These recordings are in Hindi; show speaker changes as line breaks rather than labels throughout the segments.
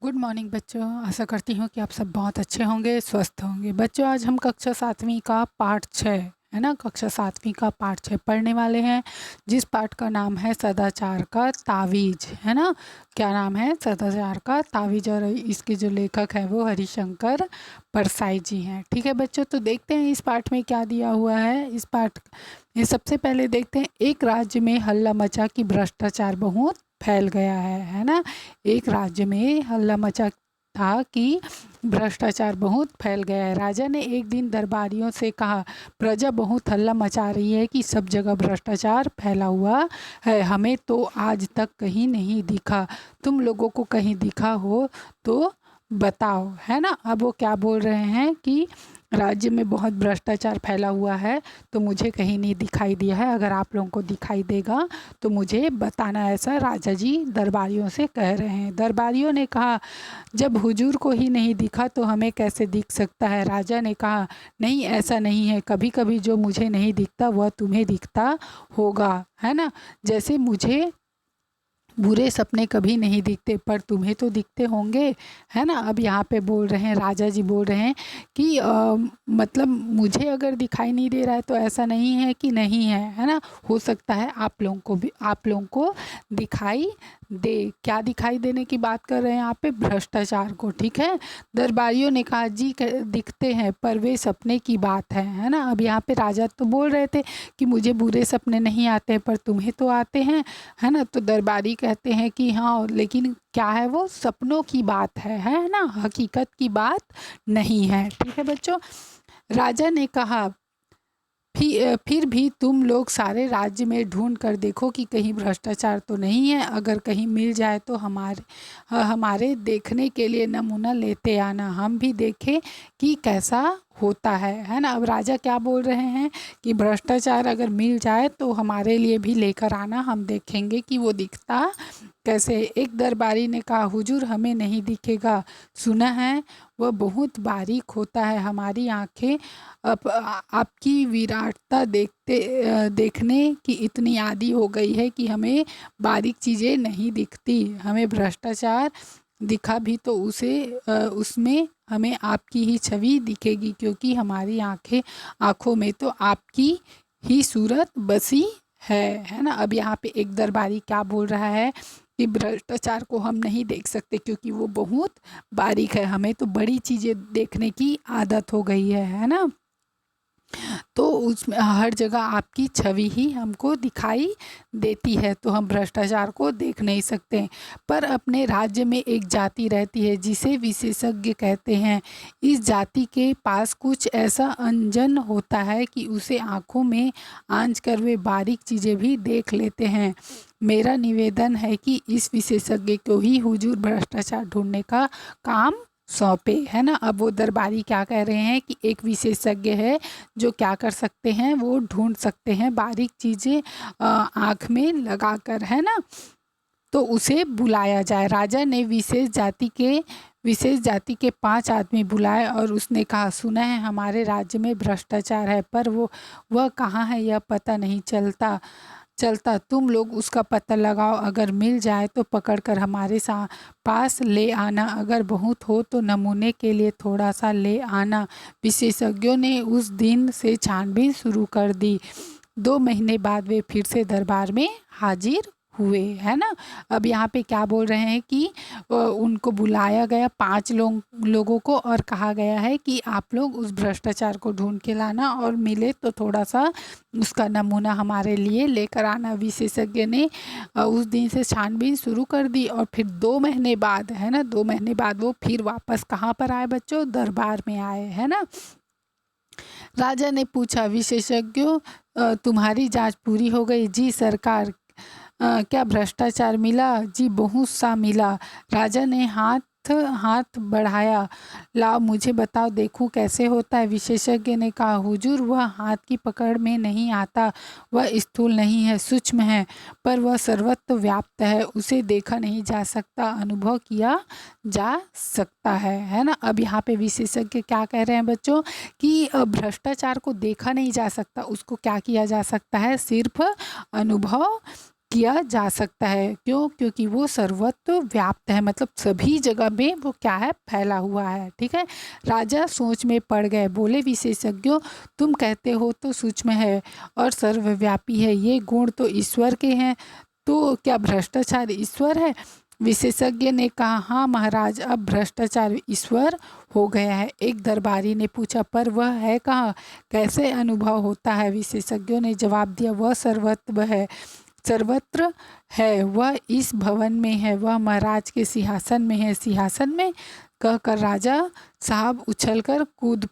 गुड मॉर्निंग बच्चों। आशा करती हूँ कि आप सब बहुत अच्छे होंगे, स्वस्थ होंगे। बच्चों, आज हम कक्षा 7वीं का पाठ 6 है ना, कक्षा 7वीं का पाठ 6 पढ़ने वाले हैं, जिस पाठ का नाम है सदाचार का तावीज, है ना। क्या नाम है? सदाचार का तावीज। और इसके जो लेखक हैं वो हरिशंकर परसाई जी हैं। ठीक है बच्चों, तो देखते हैं इस पाठ में क्या दिया हुआ है। इस पाठ ये सबसे पहले देखते हैं, एक राज्य में हल्ला मचा कि भ्रष्टाचार बहुत फैल गया है ना। एक राज्य में हल्ला मचा था कि भ्रष्टाचार बहुत फैल गया है। राजा ने एक दिन दरबारियों से कहा, प्रजा बहुत हल्ला मचा रही है कि सब जगह भ्रष्टाचार फैला हुआ है। हमें तो आज तक कहीं नहीं दिखा। तुम लोगों को कहीं दिखा हो तो बताओ, है ना। अब वो क्या बोल रहे हैं कि राज्य में बहुत भ्रष्टाचार फैला हुआ है, तो मुझे कहीं नहीं दिखाई दिया है। अगर आप लोगों को दिखाई देगा तो मुझे बताना, ऐसा राजा जी दरबारियों से कह रहे हैं। दरबारियों ने कहा, जब हुजूर को ही नहीं दिखा तो हमें कैसे दिख सकता है। राजा ने कहा, नहीं, ऐसा नहीं है। कभी कभी जो मुझे नहीं दिखता वह तुम्हें दिखता होगा, है ना। जैसे मुझे बुरे सपने कभी नहीं दिखते, पर तुम्हें तो दिखते होंगे, है ना। अब यहाँ पे बोल रहे हैं, राजा जी बोल रहे हैं कि मतलब मुझे अगर दिखाई नहीं दे रहा है तो ऐसा नहीं है कि नहीं है ना। हो सकता है आप लोगों को भी, आप लोगों को दिखाई दे। क्या दिखाई देने की बात कर रहे हैं यहाँ पे? भ्रष्टाचार को। ठीक है। दरबारियों ने कहा, जी दिखते हैं, पर वे सपने की बात है ना। अब यहाँ पे राजा तो बोल रहे थे कि मुझे बुरे सपने नहीं आते हैं, पर तुम्हें तो आते हैं, है ना। तो दरबारी कहते हैं कि हाँ, लेकिन क्या है, वो सपनों की बात है ना, हकीकत की बात नहीं है। ठीक है बच्चों। राजा ने कहा, फिर भी तुम लोग सारे राज्य में ढूंढ कर देखो कि कहीं भ्रष्टाचार तो नहीं है। अगर कहीं मिल जाए तो हमारे देखने के लिए नमूना लेते आना, हम भी देखें कि कैसा होता है ना। अब राजा क्या बोल रहे हैं कि भ्रष्टाचार अगर मिल जाए तो हमारे लिए भी लेकर आना, हम देखेंगे कि वो दिखता कैसे। एक दरबारी ने कहा, हुजूर हमें नहीं दिखेगा, सुना है वह बहुत बारीक होता है। हमारी आंखें आपकी विराटता देखने की इतनी आदी हो गई है कि हमें बारीक चीज़ें नहीं दिखती। हमें भ्रष्टाचार दिखा भी तो उसमें हमें आपकी ही छवि दिखेगी, क्योंकि हमारी आँखों में तो आपकी ही सूरत बसी है ना। अब यहाँ पे एक दरबारी क्या बोल रहा है कि भ्रष्टाचार को हम नहीं देख सकते क्योंकि वो बहुत बारीक है, हमें तो बड़ी चीज़ें देखने की आदत हो गई है ना। तो उसमें हर जगह आपकी छवि ही हमको दिखाई देती है, तो हम भ्रष्टाचार को देख नहीं सकते। पर अपने राज्य में एक जाति रहती है जिसे विशेषज्ञ कहते हैं। इस जाति के पास कुछ ऐसा अंजन होता है कि उसे आँखों में आंच कर वे बारीक चीज़ें भी देख लेते हैं। मेरा निवेदन है कि इस विशेषज्ञ को ही हुजूर भ्रष्टाचार ढूंढने का काम सौंपे, है ना। अब वो दरबारी क्या कह रहे हैं कि एक विशेषज्ञ है जो क्या कर सकते हैं, वो ढूंढ सकते हैं बारीक चीज़ें आँख में लगाकर, है ना। तो उसे बुलाया जाए। राजा ने विशेष जाति के 5 आदमी बुलाए और उसने कहा, सुना है हमारे राज्य में भ्रष्टाचार है, पर वह कहाँ है यह पता नहीं चलता। तुम लोग उसका पता लगाओ, अगर मिल जाए तो पकड़कर हमारे पास ले आना। अगर बहुत हो तो नमूने के लिए थोड़ा सा ले आना। विशेषज्ञों ने उस दिन से छानबीन शुरू कर दी। 2 महीने बाद वे फिर से दरबार में हाजिर हुए, है ना। अब यहाँ पे क्या बोल रहे हैं कि उनको बुलाया गया 5 लोगों को और कहा गया है कि आप लोग उस भ्रष्टाचार को ढूंढ के लाना, और मिले तो थोड़ा सा उसका नमूना हमारे लिए लेकर आना। विशेषज्ञ ने उस दिन से छानबीन शुरू कर दी और फिर 2 महीने बाद, है ना, 2 महीने बाद वो फिर वापस कहाँ पर आए बच्चों? दरबार में आए, है ना। राजा ने पूछा, विशेषज्ञों तुम्हारी जांच पूरी हो गई? जी सरकार। क्या भ्रष्टाचार मिला? जी बहुत सा मिला। राजा ने हाथ बढ़ाया, लाओ मुझे बताओ, देखूं कैसे होता है। विशेषज्ञ ने कहा, हुजूर वह हाथ की पकड़ में नहीं आता, वह स्थूल नहीं है, सूक्ष्म है, पर वह सर्वत्र व्याप्त है। उसे देखा नहीं जा सकता, अनुभव किया जा सकता है ना। अब यहाँ पे विशेषज्ञ क्या कह रहे हैं बच्चों कि भ्रष्टाचार को देखा नहीं जा सकता, उसको क्या किया जा सकता है? सिर्फ अनुभव किया जा सकता है। क्यों? क्योंकि वो सर्वत्र व्याप्त है, मतलब सभी जगह में वो क्या है, फैला हुआ है। ठीक है। राजा सोच में पड़ गए, बोले विशेषज्ञों तुम कहते हो तो सूक्ष्म है और सर्वव्यापी है, ये गुण तो ईश्वर के हैं, तो क्या भ्रष्टाचार ईश्वर है? विशेषज्ञ ने कहा हाँ महाराज, अब भ्रष्टाचार ईश्वर हो गया है। एक दरबारी ने पूछा पर वह है कहाँ, कैसे अनुभव होता है? विशेषज्ञों ने जवाब दिया वह सर्वत्र है, वह इस भवन में है, वह महाराज के सिंहासन में है। सिंहासन में कहकर राजा साहब उछलकर कूद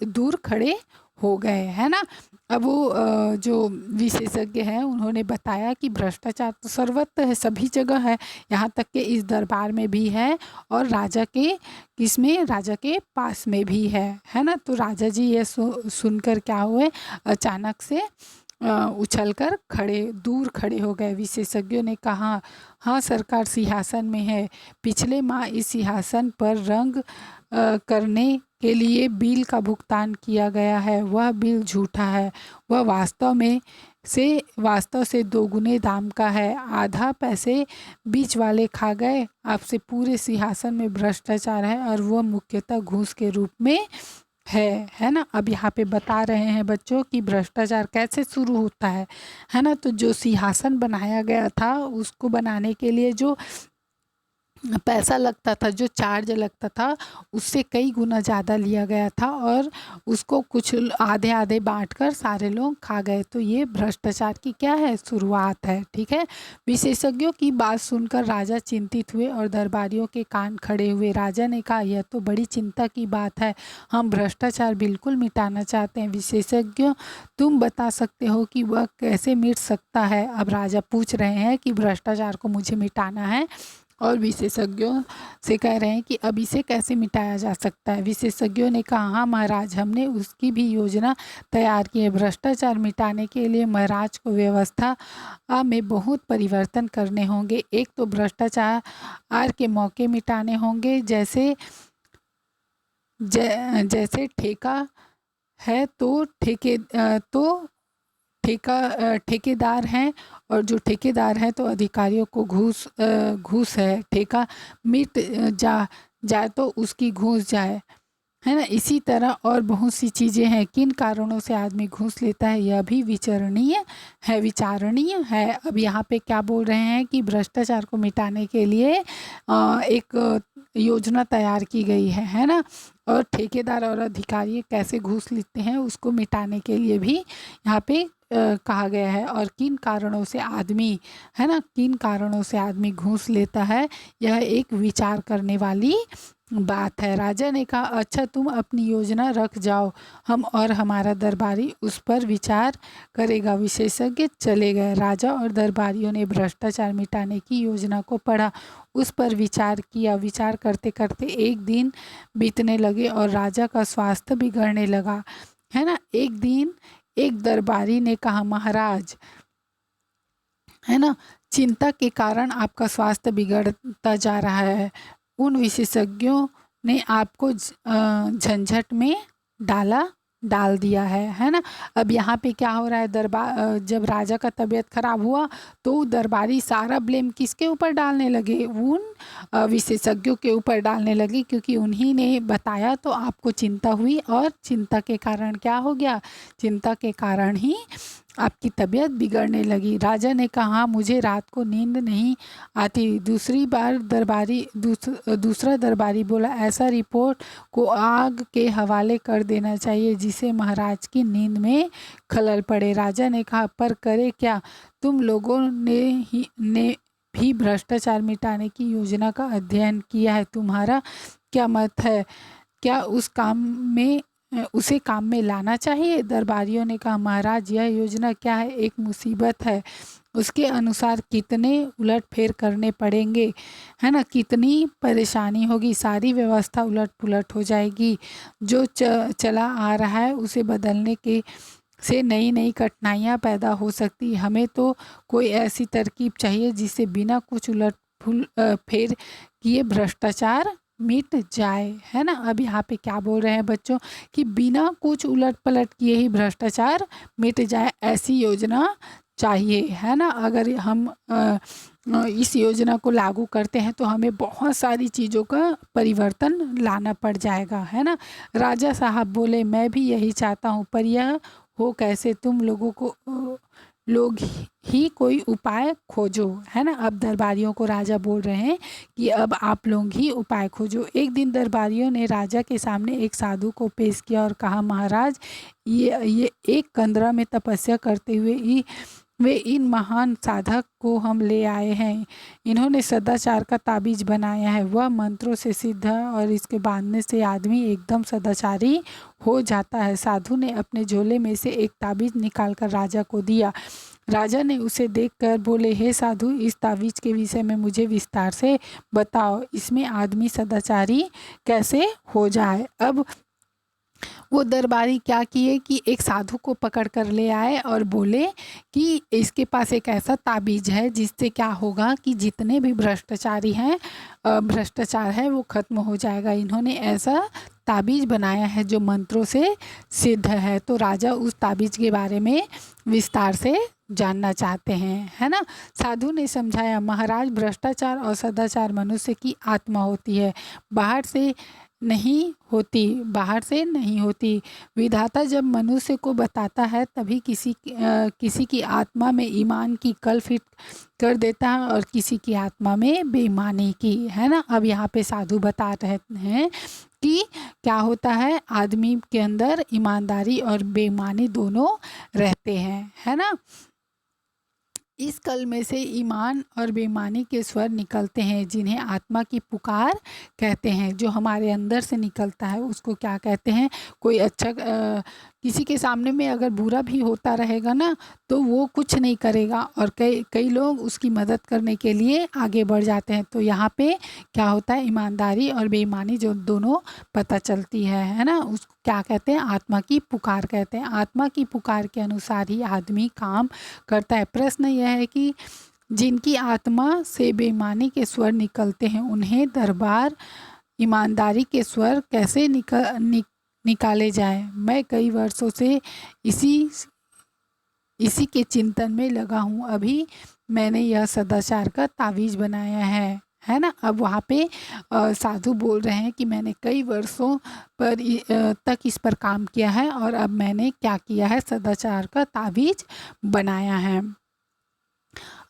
दूर खड़े हो गए, है ना। अब वो जो विशेषज्ञ हैं उन्होंने बताया कि भ्रष्टाचार तो सर्वत्र है, सभी जगह है, यहाँ तक कि इस दरबार में भी है और राजा के पास में भी है ना। तो राजा जी ये सुनकर क्या हुए, अचानक से उछलकर दूर खड़े हो गए। विशेषज्ञों ने कहा हाँ सरकार सिंहासन में है, पिछले माह इस सिंहासन पर रंग करने के लिए बिल का भुगतान किया गया है, वह बिल झूठा है, वह वास्तव से 2 गुने दाम का है, आधा पैसे बीच वाले खा गए, आपसे पूरे सिंहासन में भ्रष्टाचार है और वह मुख्यतः घूस के रूप में है ना। अब यहाँ पे बता रहे हैं बच्चों कि भ्रष्टाचार कैसे शुरू होता है ना। तो जो सिंहासन बनाया गया था उसको बनाने के लिए जो पैसा लगता था, जो चार्ज लगता था, उससे कई गुना ज़्यादा लिया गया था और उसको कुछ आधे आधे बांटकर सारे लोग खा गए। तो ये भ्रष्टाचार की क्या है, शुरुआत है। ठीक है। विशेषज्ञों की बात सुनकर राजा चिंतित हुए और दरबारियों के कान खड़े हुए। राजा ने कहा यह तो बड़ी चिंता की बात है, हम भ्रष्टाचार बिल्कुल मिटाना चाहते हैं। विशेषज्ञों तुम बता सकते हो कि वह कैसे मिट सकता है? अब राजा पूछ रहे हैं कि भ्रष्टाचार को मुझे मिटाना है और विशेषज्ञों से कह रहे हैं कि अब इसे कैसे मिटाया जा सकता है। विशेषज्ञों ने कहा हाँ महाराज, हमने उसकी भी योजना तैयार की है। भ्रष्टाचार मिटाने के लिए महाराज को व्यवस्था में बहुत परिवर्तन करने होंगे। एक तो भ्रष्टाचार के मौके मिटाने होंगे, जैसे ठेका है तो ठेकेदार हैं और जो ठेकेदार हैं तो अधिकारियों को घूस है, ठेका मिट जाए तो उसकी घूस जाए, है ना। इसी तरह और बहुत सी चीज़ें हैं। किन कारणों से आदमी घूस लेता है यह भी विचारणीय है। अब यहाँ पे क्या बोल रहे हैं कि भ्रष्टाचार को मिटाने के लिए एक योजना तैयार की गई है ना। और ठेकेदार और अधिकारी कैसे घूस लेते हैं उसको मिटाने के लिए भी यहाँ पे कहा गया है। और किन कारणों से आदमी, है ना, किन कारणों से आदमी घूस लेता है, यह एक विचार करने वाली बात है। राजा ने कहा अच्छा तुम अपनी योजना रख जाओ, हम और हमारा दरबारी उस पर विचार करेगा। विशेषज्ञ चले गए। राजा और दरबारियों ने भ्रष्टाचार मिटाने की योजना को पढ़ा, उस पर विचार किया। विचार करते करते एक दिन बीतने लगे और राजा का स्वास्थ्य बिगड़ने लगा, है ना। एक दिन एक दरबारी ने कहा महाराज, है ना, चिंता के कारण आपका स्वास्थ्य बिगड़ता जा रहा है। उन विशेषज्ञों ने आपको झंझट में डाल दिया है ना। अब यहाँ पे क्या हो रहा है, जब राजा का तबीयत खराब हुआ तो दरबारी सारा ब्लेम किसके ऊपर डालने लगे, उन विशेषज्ञों के ऊपर डालने लगे, क्योंकि उन्हीं ने बताया तो आपको चिंता हुई और चिंता के कारण क्या हो गया, चिंता के कारण ही आपकी तबीयत बिगड़ने लगी। राजा ने कहा मुझे रात को नींद नहीं आती। दूसरा दरबारी बोला ऐसा रिपोर्ट को आग के हवाले कर देना चाहिए जिसे महाराज की नींद में खलल पड़े। राजा ने कहा पर करे क्या, तुम लोगों ने भी भ्रष्टाचार मिटाने की योजना का अध्ययन किया है, तुम्हारा क्या मत है, क्या उसे काम में लाना चाहिए? दरबारियों ने कहा महाराज यह योजना क्या है, एक मुसीबत है, उसके अनुसार कितने उलटफेर करने पड़ेंगे, है ना, कितनी परेशानी होगी, सारी व्यवस्था उलट पुलट हो जाएगी। जो चला आ रहा है उसे बदलने से नई नई कठिनाइयाँ पैदा हो सकती। हमें तो कोई ऐसी तरकीब चाहिए जिससे बिना कुछ फेर किए भ्रष्टाचार मिट जाए, है ना। अब यहाँ पे क्या बोल रहे हैं बच्चों कि बिना कुछ उलट पलट किए ही भ्रष्टाचार मिट जाए, ऐसी योजना चाहिए, है ना। अगर हम इस योजना को लागू करते हैं तो हमें बहुत सारी चीज़ों का परिवर्तन लाना पड़ जाएगा, है ना। राजा साहब बोले, मैं भी यही चाहता हूँ, पर यह हो कैसे, तुम लोगों को लोग ही कोई उपाय खोजो, है ना। अब दरबारियों को राजा बोल रहे हैं कि अब आप लोग ही उपाय खोजो। एक दिन दरबारियों ने राजा के सामने एक साधु को पेश किया और कहा, महाराज, ये एक कंदरा में तपस्या करते हुए ही वे इन महान साधक को हम ले आए हैं। इन्होंने सदाचार का ताबीज बनाया है, वह मंत्रों से सिद्ध है और इसके बांधने से आदमी एकदम सदाचारी हो जाता है। साधु ने अपने झोले में से एक ताबीज निकालकर राजा को दिया। राजा ने उसे देखकर बोले, हे साधु, इस ताबीज के विषय में मुझे विस्तार से बताओ, इसमें आदमी सदाचारी कैसे हो जाए। अब वो दरबारी क्या किए कि एक साधु को पकड़ कर ले आए और बोले कि इसके पास एक ऐसा ताबीज है जिससे क्या होगा कि जितने भी भ्रष्टाचारी हैं, भ्रष्टाचार है वो खत्म हो जाएगा। इन्होंने ऐसा ताबीज बनाया है जो मंत्रों से सिद्ध है। तो राजा उस ताबीज के बारे में विस्तार से जानना चाहते हैं, है ना। साधु ने समझाया, महाराज, भ्रष्टाचार और सदाचार मनुष्य की आत्मा होती है, बाहर से नहीं होती। विधाता जब मनुष्य को बताता है तभी किसी की आत्मा में ईमान की कल फिट कर देता है और किसी की आत्मा में बेईमानी की, है ना। अब यहाँ पे साधु बता रहे हैं कि क्या होता है, आदमी के अंदर ईमानदारी और बेईमानी दोनों रहते हैं, है ना। इस कल में से ईमान और बेईमानी के स्वर निकलते हैं जिन्हें आत्मा की पुकार कहते हैं। जो हमारे अंदर से निकलता है उसको क्या कहते हैं। कोई अच्छा किसी के सामने में अगर बुरा भी होता रहेगा ना तो वो कुछ नहीं करेगा और कई लोग उसकी मदद करने के लिए आगे बढ़ जाते हैं। तो यहाँ पे क्या होता है, ईमानदारी और बेईमानी जो दोनों पता चलती है ना, उसको क्या कहते हैं, आत्मा की पुकार कहते हैं। आत्मा की पुकार के अनुसार ही आदमी काम करता है। प्रश्न यह है कि जिनकी आत्मा से बेईमानी के स्वर निकलते हैं उन्हें दरबार ईमानदारी के स्वर कैसे निकाले जाए। मैं कई वर्षों से इसी के चिंतन में लगा हूँ। अभी मैंने यह सदाचार का तावीज बनाया है ना। अब वहाँ पे साधु बोल रहे हैं कि मैंने कई वर्षों तक इस पर काम किया है और अब मैंने क्या किया है, सदाचार का तावीज बनाया है।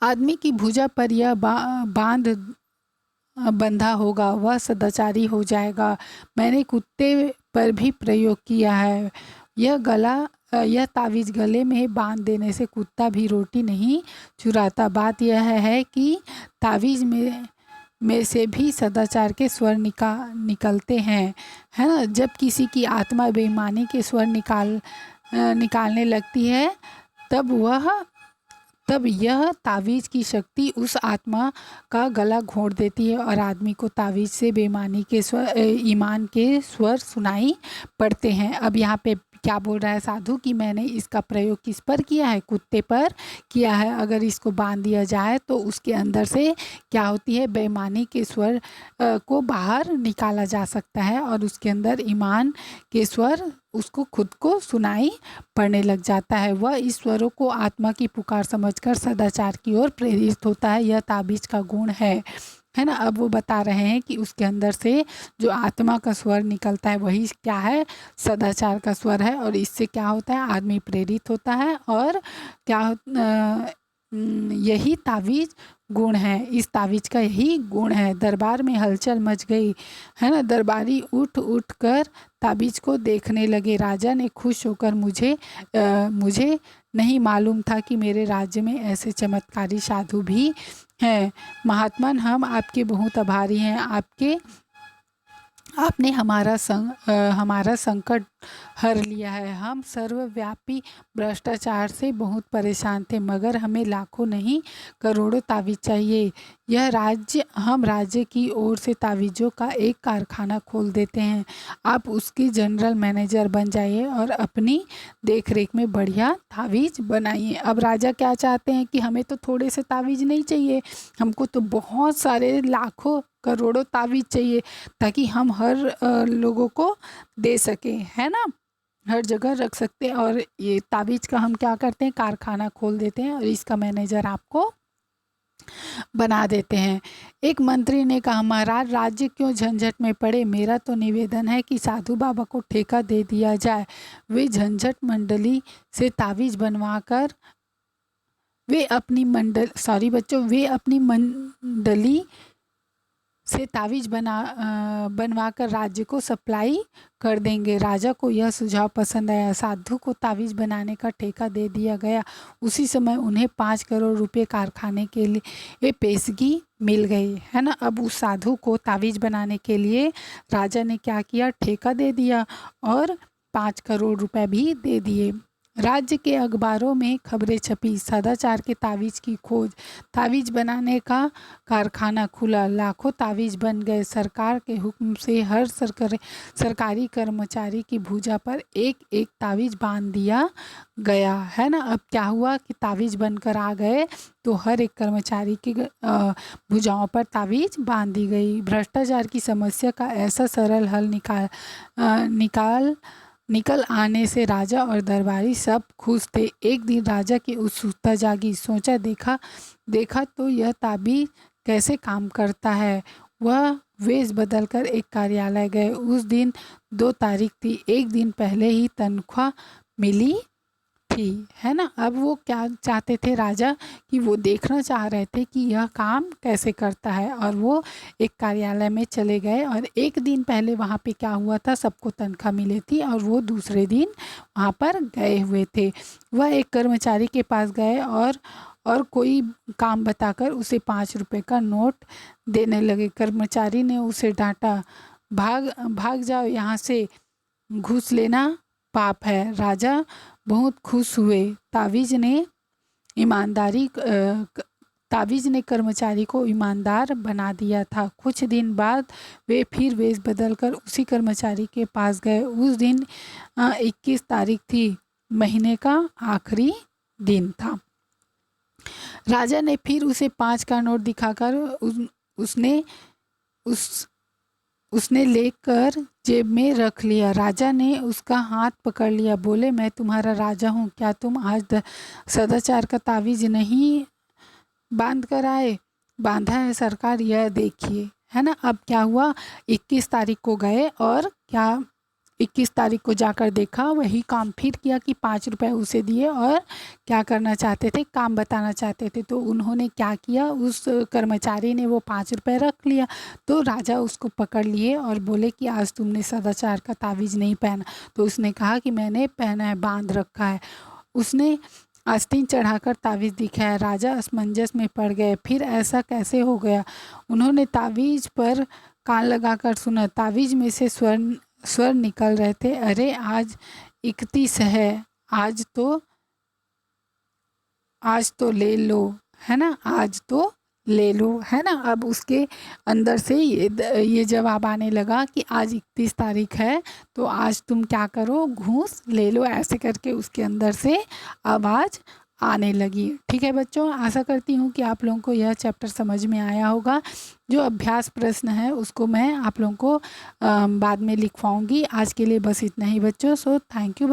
आदमी की भुजा पर यह बांध बंधा होगा, वह सदाचारी हो जाएगा। मैंने कुत्ते पर भी प्रयोग किया है। यह तावीज़ गले में बांध देने से कुत्ता भी रोटी नहीं चुराता। बात यह है कि तावीज़ में से भी सदाचार के स्वर निकलते हैं, है ना। जब किसी की आत्मा बेईमानी के स्वर निकालने लगती है तब यह तावीज़ की शक्ति उस आत्मा का गला घोंट देती है और आदमी को तावीज़ से बेईमानी के ईमान के स्वर सुनाई पड़ते हैं। अब यहाँ पे क्या बोल रहा है साधु कि मैंने इसका प्रयोग किस पर किया है, कुत्ते पर किया है। अगर इसको बांध दिया जाए तो उसके अंदर से क्या होती है, बेईमानी के स्वर को बाहर निकाला जा सकता है और उसके अंदर ईमान के स्वर उसको खुद को सुनाई पड़ने लग जाता है। वह इस स्वरों को आत्मा की पुकार समझकर सदाचार की ओर प्रेरित होता है। यह ताबीज का गुण है ना। अब वो बता रहे हैं कि उसके अंदर से जो आत्मा का स्वर निकलता है वही क्या है, सदाचार का स्वर है और इससे क्या होता है, आदमी प्रेरित होता है और यही तावीज़ गुण है। इस तावीज़ का यही गुण है। दरबार में हलचल मच गई, है ना। दरबारी उठ कर ताबीज़ को देखने लगे। राजा ने खुश होकर मुझे नहीं मालूम था कि मेरे राज्य में ऐसे चमत्कारी साधु भी हैं। महात्मन, हम आपके बहुत आभारी हैं। आपने हमारा संकट हर लिया है। हम सर्वव्यापी भ्रष्टाचार से बहुत परेशान थे, मगर हमें लाखों नहीं करोड़ों तावीज़ चाहिए। हम राज्य की ओर से तावीज़ों का एक कारखाना खोल देते हैं। आप उसके जनरल मैनेजर बन जाइए और अपनी देखरेख में बढ़िया तावीज़ बनाइए। अब राजा क्या चाहते हैं कि हमें तो थोड़े से तावीज़ नहीं चाहिए, हमको तो बहुत सारे लाखों करोड़ों तावीज़ चाहिए ताकि हम हर लोगों को दे सकें, है ना। हर जगह रख सकते हैं। और ये ताबीज़ का हम क्या करते हैं, कारखाना खोल देते हैं और इसका मैनेजर आपको बना देते हैं। एक मंत्री ने कहा, महाराज राज्य क्यों झंझट में पड़े, मेरा तो निवेदन है कि साधु बाबा को ठेका दे दिया जाए। वे झंझट मंडली से ताबीज़ बनवाकर वे अपनी मंडली से ताबीज़ बनवाकर राज्य को सप्लाई कर देंगे। राजा को यह सुझाव पसंद आया। साधु को ताबीज़ बनाने का ठेका दे दिया गया। उसी समय उन्हें 5 करोड़ रुपए कारखाने के लिए पेशगी मिल गई, है ना। अब उस साधु को ताबीज़ बनाने के लिए राजा ने क्या किया, ठेका दे दिया और 5 करोड़ रुपए भी दे दिए। राज्य के अखबारों में खबरें छपी, सदाचार के ताबीज़ की खोज, ताबीज़ बनाने का कारखाना खुला, लाखों ताबीज़ बन गए। सरकार के हुक्म से हर सरकारी कर्मचारी की भुजा पर एक एक ताबीज़ बांध दिया गया, है ना। अब क्या हुआ कि ताबीज़ बनकर आ गए तो हर एक कर्मचारी की भुजाओं पर ताबीज़ बांध दी गई। भ्रष्टाचार की समस्या का ऐसा सरल हल निकल आने से राजा और दरबारी सब खुश थे। एक दिन राजा की उत्सुकता जागी, सोचा देखा तो यह ताबीज़ कैसे काम करता है। वह वेश बदलकर एक कार्यालय गए। उस दिन 2 तारीख थी, एक दिन पहले ही तनख्वाह मिली थी, है ना। अब वो क्या चाहते थे राजा, कि वो देखना चाह रहे थे कि यह काम कैसे करता है। और वो एक कार्यालय में चले गए और एक दिन पहले वहाँ पे क्या हुआ था, सबको तनख्वाह मिली थी और वो दूसरे दिन वहाँ पर गए हुए थे। वह एक कर्मचारी के पास गए और कोई काम बताकर उसे 5 रुपए का नोट देने लगे। कर्मचारी ने उसे डांटा, भाग जाओ यहाँ से, घूस लेना पाप है। राजा बहुत खुश हुए। ताबीज़ ने कर्मचारी को ईमानदार बना दिया था। कुछ दिन बाद वे फिर वेश बदलकर उसी कर्मचारी के पास गए। उस दिन 21 तारीख थी, महीने का आखिरी दिन था। राजा ने फिर उसे 5 का नोट दिखाकर उसने लेकर जेब में रख लिया। राजा ने उसका हाथ पकड़ लिया, बोले, मैं तुम्हारा राजा हूँ, क्या तुम आज सदाचार का ताबीज़ नहीं बांध कर आए? बांधा है सरकार, यह देखिए, है ना। अब क्या हुआ, 21 तारीख को गए और 21 तारीख को जाकर देखा, वही काम फिर किया कि 5 रुपए उसे दिए और क्या करना चाहते थे, काम बताना चाहते थे। तो उन्होंने क्या किया, उस कर्मचारी ने वो 5 रुपए रख लिया। तो राजा उसको पकड़ लिए और बोले कि आज तुमने सदाचार का ताबीज़ नहीं पहना। तो उसने कहा कि मैंने पहना है, बांध रखा है। उसने आस्तीन चढ़ाकर ताबीज़ दिखाया। राजा असमंजस में पड़ गए, फिर ऐसा कैसे हो गया। उन्होंने ताबीज़ पर कान लगाकर सुना, ताबीज़ में से स्वर निकल रहे थे, अरे आज 31 है, आज तो ले लो, है ना, आज तो ले लो, है ना। अब उसके अंदर से ये जवाब आने लगा कि आज 31 तारीख है तो आज तुम क्या करो, घूस ले लो। ऐसे करके उसके अंदर से आवाज़ आने लगी। ठीक है बच्चों, आशा करती हूँ कि आप लोगों को यह चैप्टर समझ में आया होगा। जो अभ्यास प्रश्न है उसको मैं आप लोगों को बाद में लिखवाऊँगी। आज के लिए बस इतना ही बच्चों। So thank you.